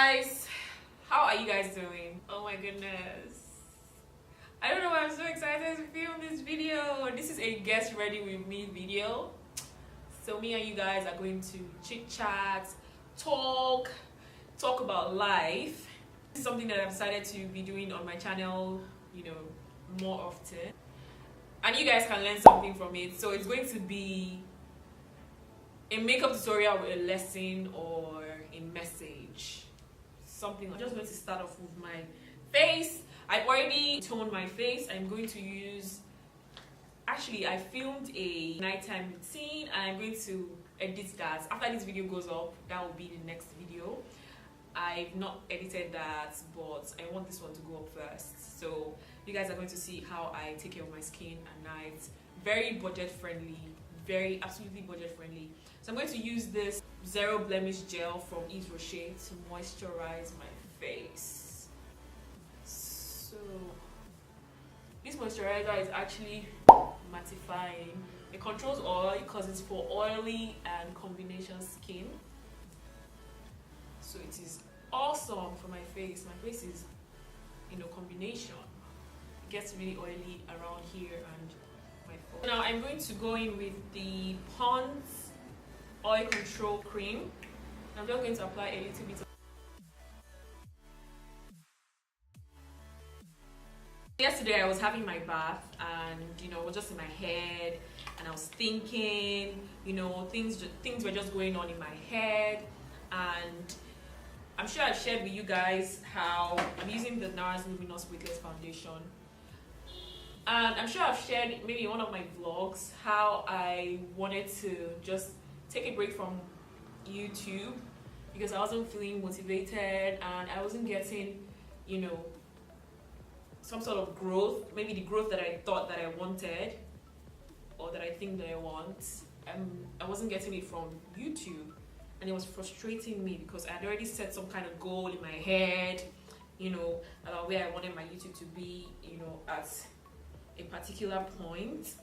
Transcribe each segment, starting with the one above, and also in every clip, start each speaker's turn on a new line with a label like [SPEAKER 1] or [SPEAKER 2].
[SPEAKER 1] guys, how are you guys doing? Oh my goodness, I don't know why I'm so excited to film this video. This is a guest ready with me video, so me and you guys are going to chit chat, talk about life. This is something that I've decided to be doing on my channel, you know, more often, and you guys can learn something from it. So it's going to be a makeup tutorial with a lesson or a message, something. I'm just going to start off with my face. I've already toned my face. I'm going to use, actually I filmed a nighttime routine and I'm going to edit that. After this video goes up, that will be the next video. I've not edited that, but I want this one to go up first. So you guys are going to see how I take care of my skin at night. Very budget friendly, very absolutely budget friendly. So I'm going to use this zero blemish gel from Yves Rocher to moisturize my face. So this moisturizer is actually mattifying. It controls oil because it's for oily and combination skin. So it is awesome for my face. My face is, you know, combination. It gets really oily around here and my forehead. Now I'm going to go in with the Pond's oil control cream. I'm just going to apply a little bit. Yesterday I was having my bath and, you know, it was just in my head and I was thinking, you know, things were just going on in my head, and I'm sure I've shared with you guys how I'm using the Nars Luminous Weightless Foundation. And I'm sure I've shared maybe in one of my vlogs how I wanted to just take a break from YouTube because I wasn't feeling motivated and I wasn't getting, you know, some sort of growth, maybe the growth that I thought that I wanted or that I think that I want. I wasn't getting it from YouTube, and it was frustrating me because I had already set some kind of goal in my head, you know, about where I wanted my YouTube to be, you know, at a particular point,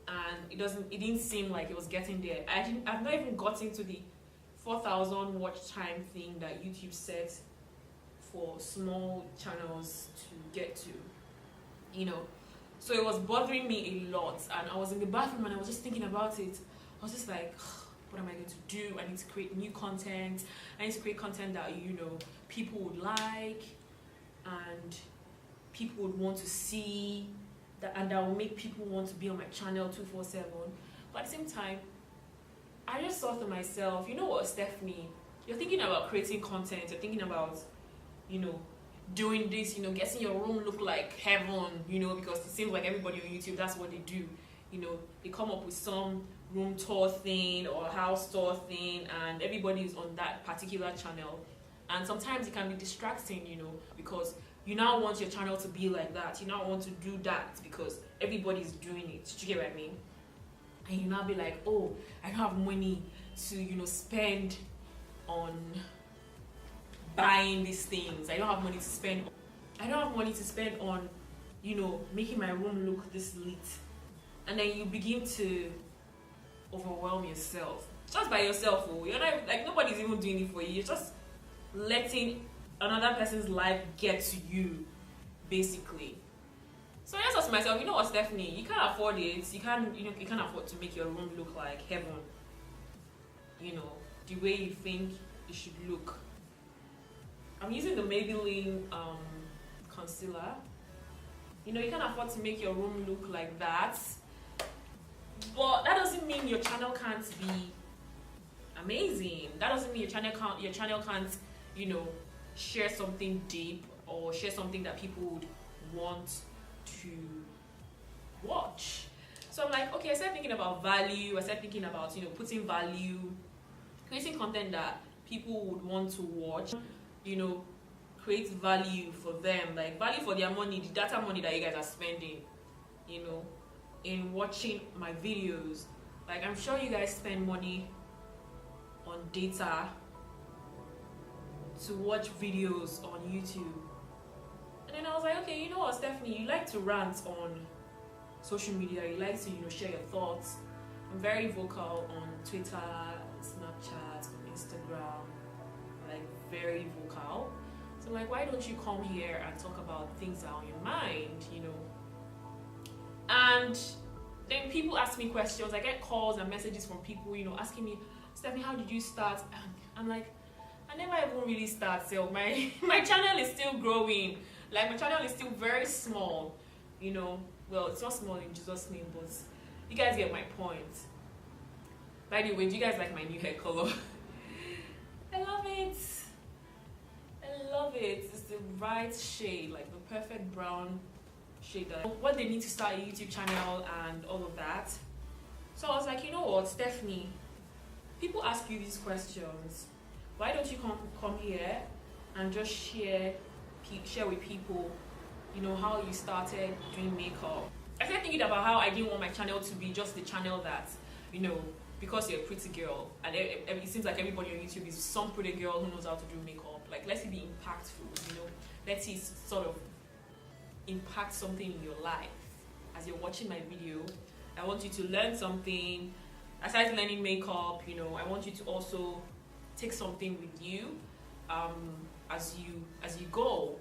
[SPEAKER 1] and it didn't seem like it was getting there. I've not even gotten to the 4,000 watch time thing that YouTube set for small channels to get to, you know. So it was bothering me a lot, and I was in the bathroom and I was just thinking about it. I was just like, what am I going to do? I need to create new content. I need to create content that, you know, people would like and people would want to see, and that will make people want to be on my channel 247. But at the same time, I just thought to myself, you know what, Stephanie, you're thinking about creating content, you're thinking about, you know, doing this, you know, getting your room look like heaven, you know, because it seems like everybody on YouTube, that's what they do. You know, they come up with some room tour thing or house tour thing, and everybody is on that particular channel. And sometimes it can be distracting, you know, because you now want your channel to be like that. You now want to do that because everybody's doing it. Do you get what I mean? And you now be like, oh, I don't have money to, you know, spend on buying these things. I don't have money to spend. I don't have money to spend on, you know, making my room look this lit. And then you begin to overwhelm yourself. Just by yourself, oh. You're not, like, nobody's even doing it for you. You're just letting another person's life get to you, basically. So I just thought to myself, you know what, Stephanie, you can't afford it. You can't afford to make your room look like heaven. You know, the way you think it should look. I'm using the Maybelline concealer. You know, you can't afford to make your room look like that. But that doesn't mean your channel can't be amazing. That doesn't mean your channel can't, you know, share something deep or share something that people would want to watch. So I'm like, okay, I started thinking about value. I started thinking about, you know, putting value, creating content that people would want to watch, you know, create value for them, like value for their money, the data money that you guys are spending, you know, in watching my videos. Like, I'm sure you guys spend money on data to watch videos on YouTube. And then I was like, okay, you know what, Stephanie, you like to rant on social media, you like to, you know, share your thoughts. I'm very vocal on Twitter, on Snapchat, on Instagram, like very vocal. So like, why don't you come here and talk about things that are on your mind, you know? And then people ask me questions. I get calls and messages from people, you know, asking me, Stephanie, how did you start? And I'm like, I never even really start. So my channel is still growing. Like, my channel is still very small, you know. Well, it's not small in Jesus' name, but you guys get my point. By the way, do you guys like my new hair color? I love it. I love it. It's the right shade, like the perfect brown shade. What they need to start a YouTube channel and all of that. So I was like, you know what, Stephanie, people ask you these questions. Why don't you come here and just share with people, you know, how you started doing makeup. I started thinking about how I didn't want my channel to be just the channel that, you know, because you're a pretty girl, and it seems like everybody on YouTube is some pretty girl who knows how to do makeup. Like, let's see, be impactful, you know. Let's see, sort of impact something in your life. As you're watching my video, I want you to learn something. Aside learning makeup, you know, I want you to also take something with you as you go.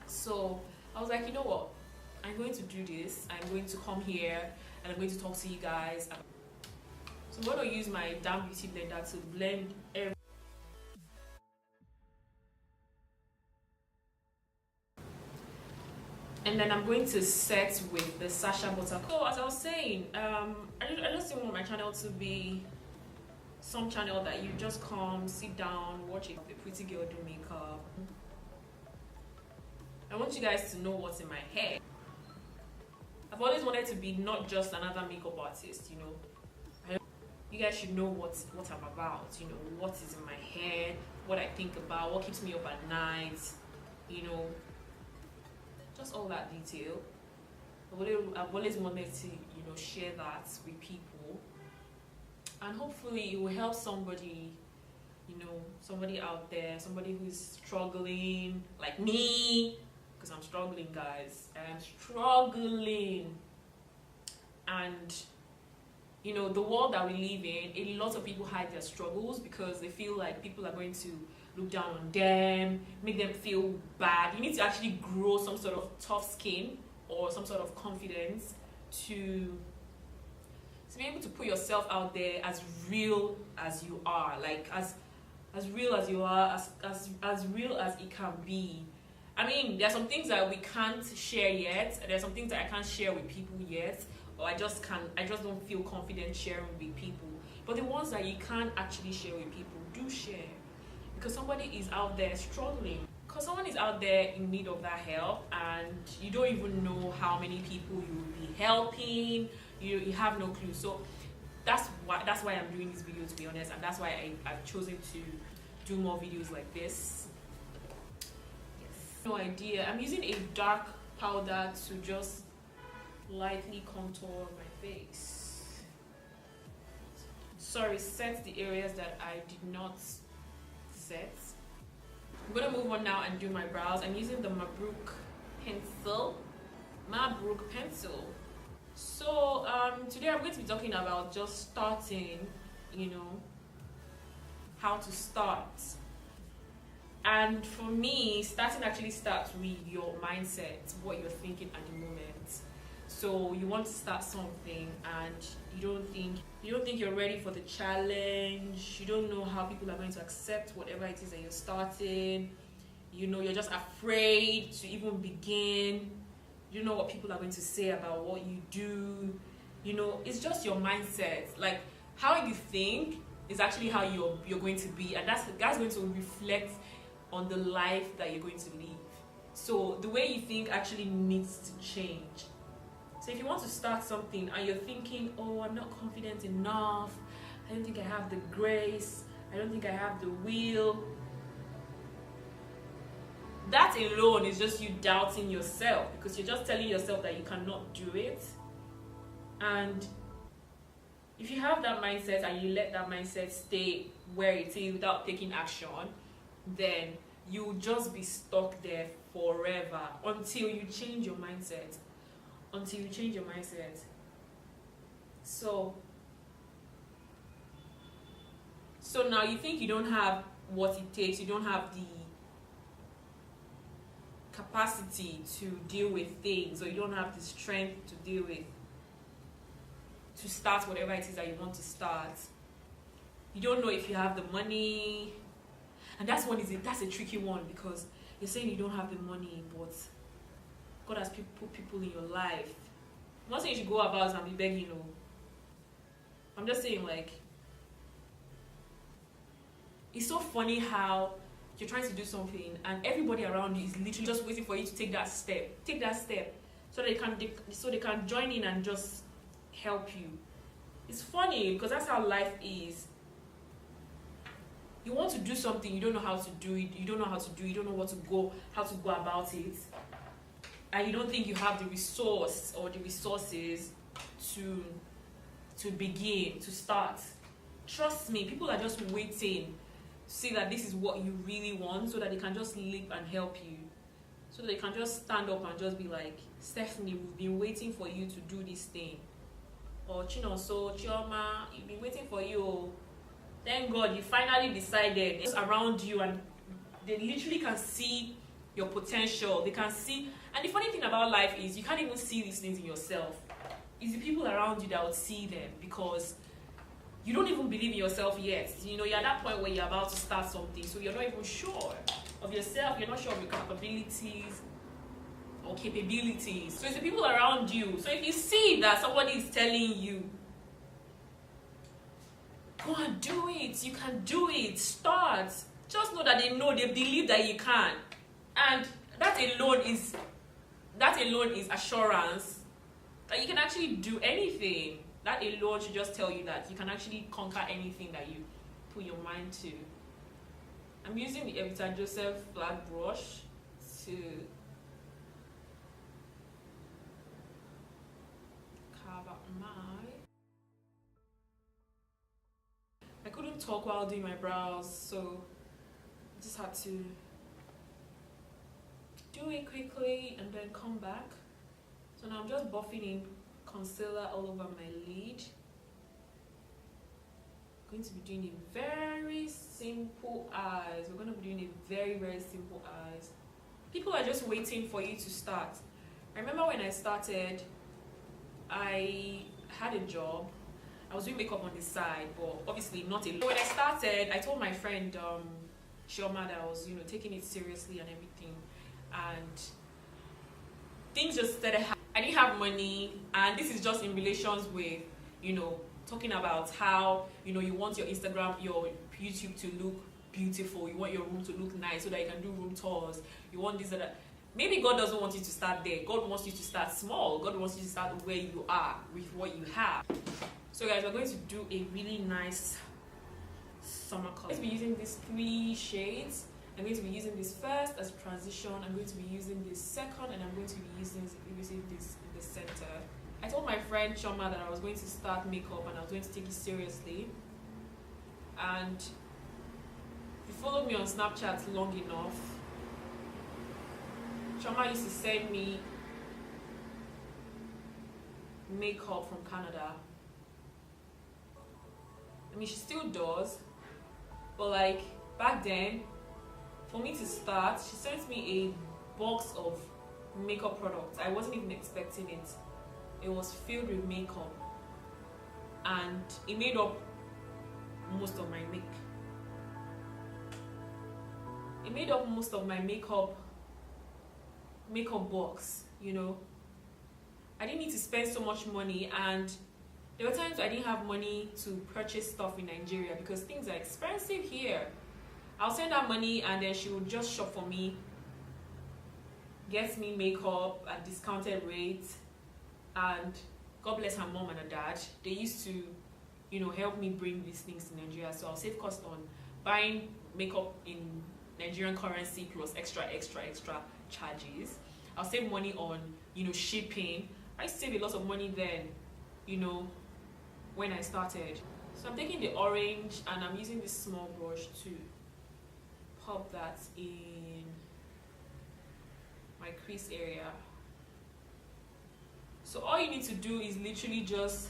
[SPEAKER 1] So I was like, you know what, I'm going to do this. I'm going to come here and I'm going to talk to you guys. So I'm going to use my damn beauty blender to blend everything. And then I'm going to set with the Sasha buttercup. So as I was saying, I just didn't want my channel to be some channel that you just come, sit down, watch a pretty girl do makeup. I want you guys to know what's in my head. I've always wanted to be not just another makeup artist, you know. You guys should know what I'm about, you know, what is in my head, what I think about, what keeps me up at night, you know, just all that detail. I've always wanted to, you know, share that with people, and hopefully it will help somebody, you know, somebody out there, somebody who's struggling like me, because I'm struggling, guys. I'm struggling. And you know, the world that we live in, a lot of people hide their struggles because they feel like people are going to look down on them, make them feel bad. You need to actually grow some sort of tough skin or some sort of confidence to be able to put yourself out there as real as you are, like as real as you are, as real as it can be. I mean, there are some things that we can't share yet. There are some things that I can't share with people yet, or I just don't feel confident sharing with people. But the ones that you can't actually share with people, do share, because somebody is out there struggling. Because someone is out there in need of that help, and you don't even know how many people you will be helping. You have no clue. So that's why I'm doing this video, to be honest, and that's why I've chosen to do more videos like this. Yes. No idea. I'm using a dark powder to just lightly contour my face. Sorry, set the areas that I did not set. I'm gonna move on now and do my brows. I'm using the Mabrook pencil. So today I'm going to be talking about just starting, you know, how to start. And for me, starting actually starts with your mindset, what you're thinking at the moment. So you want to start something and you don't think you're ready for the challenge. You don't know how people are going to accept whatever it is that you're starting. You know, you're just afraid to even begin. You know what people are going to say about what you do. You know, it's just your mindset. Like, how you think is actually how you're going to be, and that's going to reflect on the life that you're going to live. So the way you think actually needs to change. So if you want to start something and you're thinking, oh, I'm not confident enough, I don't think I have the grace, I don't think I have the will, that alone is just you doubting yourself, because you're just telling yourself that you cannot do it. And if you have that mindset and you let that mindset stay where it is without taking action, then you'll just be stuck there forever until you change your mindset. So now you think you don't have what it takes. You don't have the capacity to deal with things, or you don't have the strength to deal with, to start whatever it is that you want to start. You don't know if you have the money, and that's a tricky one, because you're saying you don't have the money, but God has put people in your life. I'm not saying you should go about and be begging, no. I'm just saying, like, it's so funny how you're trying to do something and everybody around you is literally just waiting for you to take that step, so they can join in and just help you. It's funny because that's how life is. You want to do something, you don't know how to do it, you don't know how to go about it, and you don't think you have the resource or the resources to begin, to start. Trust me, people are just waiting to see that this is what you really want, so that they can just leap and help you, so that they can just stand up and just be like, Stephanie, we've been waiting for you to do this thing. Or Chinonso, Chioma, we've been waiting for you. Thank God you finally decided. It's around you, and they literally can see your potential. They can see, and the funny thing about life is you can't even see these things in yourself. It's the people around you that would see them, because you don't even believe in yourself yet. You know, you're at that point where you're about to start something, so you're not even sure of yourself, you're not sure of your capabilities or capabilities. So it's the people around you. So if you see that somebody is telling you, go and do it, you can do it, start, just know that they believe that you can. And that alone is assurance that you can actually do anything. That alone should just tell you that you can actually conquer anything that you put your mind to. I'm using the Evita Joseph flat brush to carve out I couldn't talk while doing my brows, so I just had to do it quickly and then come back. So now I'm just buffing in concealer all over my lid. I'm going to be doing a very simple eyes. We're going to be doing a very, very simple eyes. People are just waiting for you to start. I remember when I started, I had a job. I was doing makeup on the side, but obviously not alone. When I started, I told my friend Chioma that I was, taking it seriously and everything, and things just started happening. I didn't have money, and this is just in relations with, talking about how, you want your Instagram, your YouTube to look beautiful. You want your room to look nice so that you can do room tours. You want this and that. Maybe God doesn't want you to start there. God wants you to start small. God wants you to start where you are with what you have. So guys, we're going to do a really nice summer color. I'm going to be using these 3 shades. I'm going to be using this first as a transition. I'm going to be using this second, and I'm going to be using this in the center. I told my friend Chioma that I was going to start makeup and I was going to take it seriously. And if you followed me on Snapchat long enough, Chioma used to send me makeup from Canada. I mean, she still does, but like back then, for me to start, she sent me a box of makeup products. I wasn't even expecting it. It was filled with makeup, and it made up most of my makeup box. I didn't need to spend so much money, and there were times I didn't have money to purchase stuff in Nigeria because things are expensive here. I'll send her money, and then she would just shop for me, gets me makeup at discounted rates. And God bless her mom and her dad. They used to, help me bring these things to Nigeria. So I'll save cost on buying makeup in Nigerian currency plus extra charges. I'll save money on, shipping. I saved a lot of money then, when I started. So I'm taking the orange and I'm using this small brush to pop that in my crease area. So all you need to do is literally just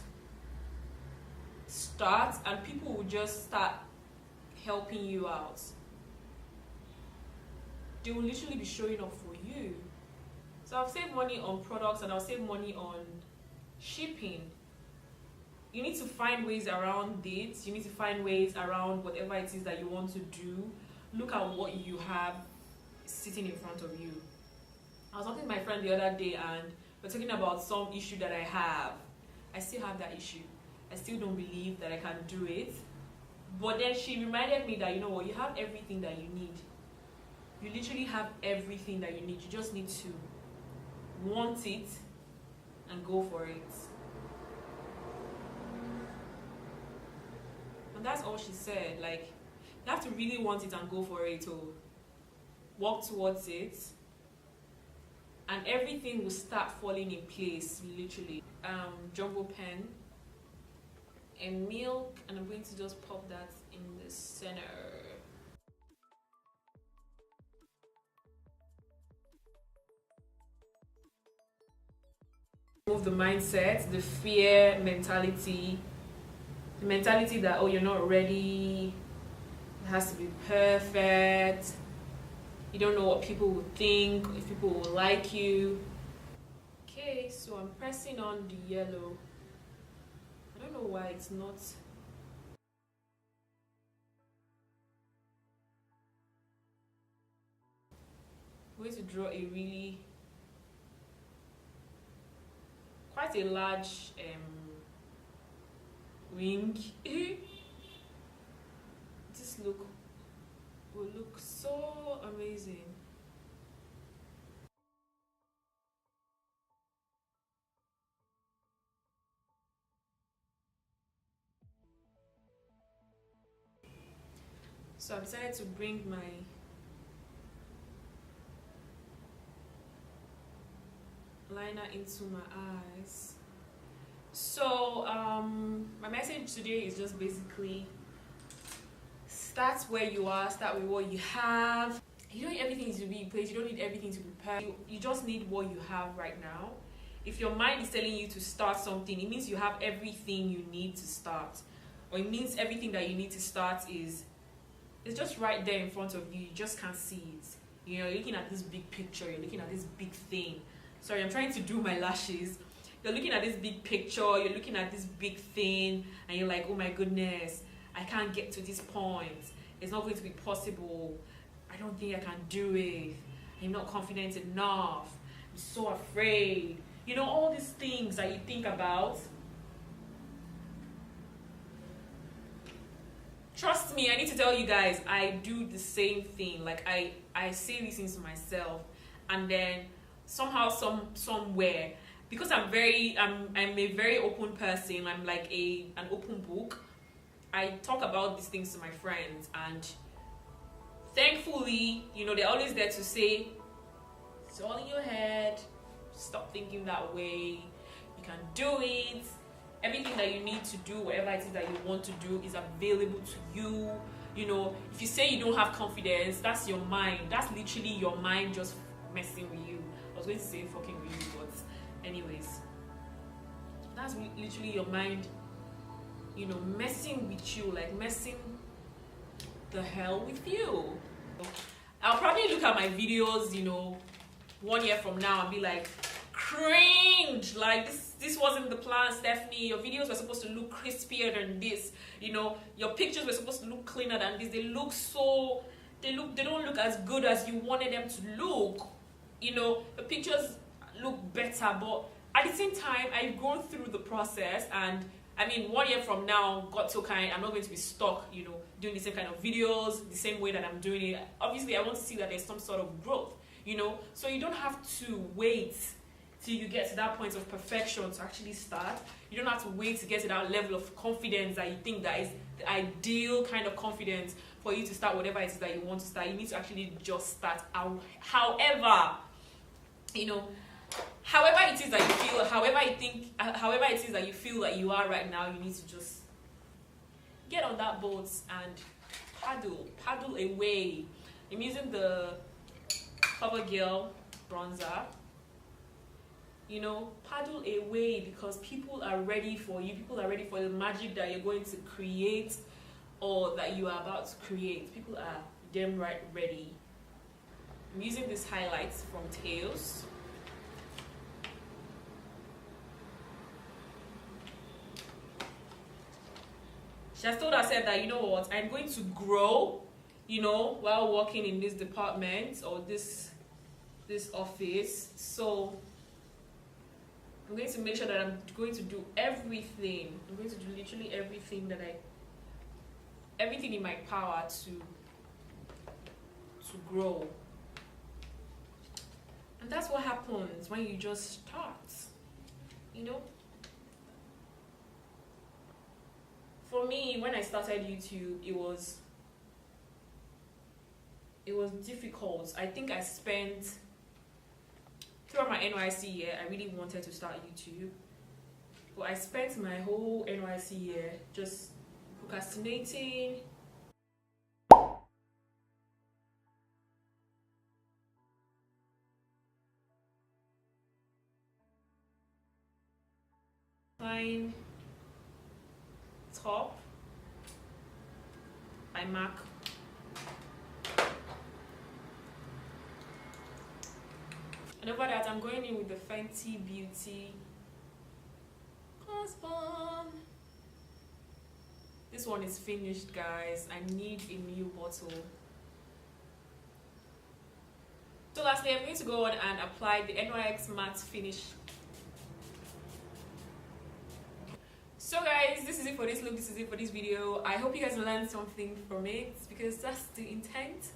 [SPEAKER 1] start, and people will just start helping you out. they will literally be showing up for you. So I'll save money on products and I'll save money on shipping. You need to find ways around dates. You need to find ways around whatever it is that you want to do. Look at what you have sitting in front of you. I was talking to my friend the other day and we're talking about some issue that I have. I still have that issue. I still don't believe that I can do it. But then she reminded me that, you know what, you have everything that you need. You literally have everything that you need. You just need to want it and go for it. And that's all she said. Like, you have to really want it and go for it, or walk towards it, and everything will start falling in place, literally. Jumbo pen and milk, and I'm going to just pop that in the center. Remove the mindset, the fear mentality, the mentality that, oh, you're not ready, it has to be perfect, you don't know what people will think, if people will like you. Okay, so I'm pressing on the yellow. I don't know why it's not. I'm going to draw a really, quite a large ring. This look will look so amazing. So I decided to bring my liner into my eyes. So my message today is just basically start where you are, start with what you have. You don't need everything to be in place, you don't need everything to be perfect. You just need what you have right now. If your mind is telling you to start something, it means you have everything you need to start. Or it means everything that you need to start is it's just right there in front of you. You just can't see it. You know, you're looking at this big picture, you're looking at this big thing. Sorry, I'm trying to do my lashes. You're looking at this big picture, you're looking at this big thing, and you're like, oh my goodness, I can't get to this point. It's not going to be possible. I don't think I can do it. I'm not confident enough. I'm so afraid. You know, all these things that you think about. Trust me, I need to tell you guys, I do the same thing. Like, I say these things to myself, and then somehow, somewhere, because I'm a very open person, I'm like an open book, I talk about these things to my friends, and thankfully, you know, they're always there to say, it's all in your head, stop thinking that way, you can do it, everything that you need to do, whatever it is that you want to do is available to you. You know, if you say you don't have confidence, that's your mind, that's literally your mind just messing with you. I was going to say fucking with you, but anyways, that's literally your mind, you know, messing with you, like messing the hell with you. I'll probably look at my videos, you know, 1 year from now and be like, cringe, like this wasn't the plan, Stephanie. Your videos were supposed to look crispier than this, you know, your pictures were supposed to look cleaner than this. They don't look as good as you wanted them to look. You know, the pictures look better, but at the same time, I've gone through the process, and I mean, 1 year from now, God so kind, I'm not going to be stuck, you know, doing the same kind of videos, the same way that I'm doing it. Obviously, I want to see that there's some sort of growth, you know, so you don't have to wait till you get to that point of perfection to actually start. You don't have to wait to get to that level of confidence that you think that is the ideal kind of confidence for you to start whatever it is that you want to start. You need to actually just start out. However, you know, however it is that you feel, however it is that you feel that you are right now, you need to just get on that boat and paddle away. I'm using the CoverGirl bronzer. You know, paddle away, because people are ready for you. People are ready for the magic that you're going to create or that you are about to create. People are damn right ready. I'm using this highlights from Taos. She has told herself that, you know what, I'm going to grow, you know, while working in this department or this office. So I'm going to make sure that I'm going to do everything. I'm going to do literally everything everything in my power to grow. And that's what happens when you just start, you know. For me, when I started YouTube, it was difficult. I think I spent, throughout my NYC year, I really wanted to start YouTube, but I spent my whole NYC year just procrastinating. Fine. Taupe by MAC. And over that, I'm going in with the Fenty Beauty Gloss Bomb. This one is finished, guys. I need a new bottle. So lastly, I'm going to go on and apply the NYX Matte Finish. So guys, this is it for this look. This is it for this video. I hope you guys learned something from it, because that's the intent.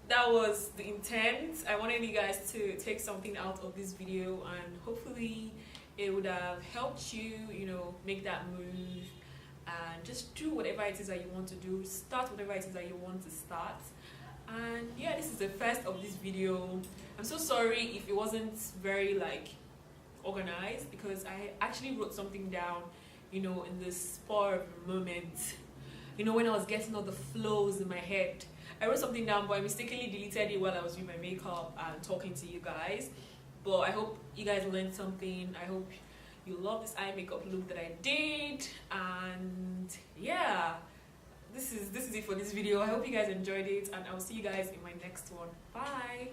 [SPEAKER 1] That was the intent. I wanted you guys to take something out of this video, and hopefully it would have helped you, you know, make that move and just do whatever it is that you want to do. Start whatever it is that you want to start. And yeah, this is the first of this video. I'm so sorry if it wasn't very like organized, because I actually wrote something down, you know, in the spur of the moment, you know, when I was getting all the flows in my head. I wrote something down, but I mistakenly deleted it while I was doing my makeup and talking to you guys. But I hope you guys learned something. I hope you love this eye makeup look that I did. And yeah, this is it for this video. I hope you guys enjoyed it, and I'll see you guys in my next one. Bye.